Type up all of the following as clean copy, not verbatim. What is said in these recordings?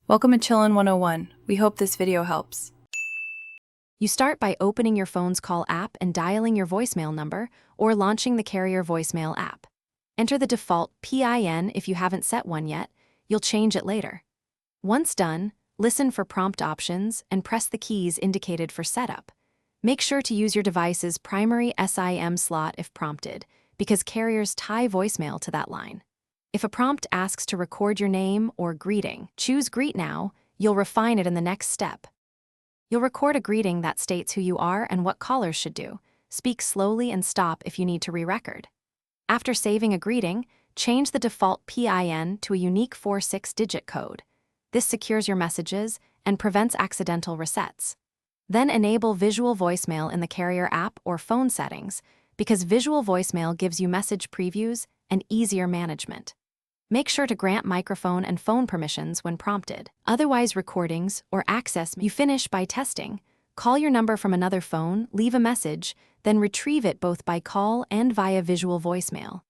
Welcome to Chillin' 101. We hope this video helps. You start by opening your phone's call app and dialing your voicemail number or launching the carrier voicemail app. Enter the default PIN if you haven't set one yet. You'll change it later. Once done, listen for prompt options and press the keys indicated for setup. Make sure to use your device's primary SIM slot if prompted, because carriers tie voicemail to that line. If a prompt asks to record your name or greeting, choose Greet Now. You'll refine it in the next step. You'll record a greeting that states who you are and what callers should do. Speak slowly and stop if you need to re-record. After saving a greeting, change the default PIN to a unique 4-6-digit code. This secures your messages and prevents accidental resets. Then enable visual voicemail in the carrier app or phone settings, because visual voicemail gives you message previews and easier management. Make sure to grant microphone and phone permissions when prompted. Otherwise, recordings or access you finish by testing. Call your number from another phone, leave a message, then retrieve it both by call and via visual voicemail.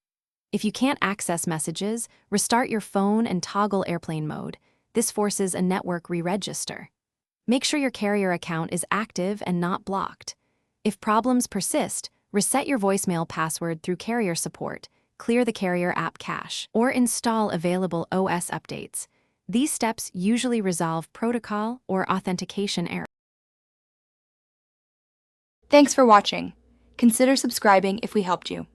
If you can't access messages, restart your phone and toggle airplane mode. This forces a network re-register. Make sure your carrier account is active and not blocked. If problems persist, reset your voicemail password through carrier support, clear the carrier app cache, or install available OS updates. These steps usually resolve protocol or authentication errors. Thanks for watching. Consider subscribing if we helped you.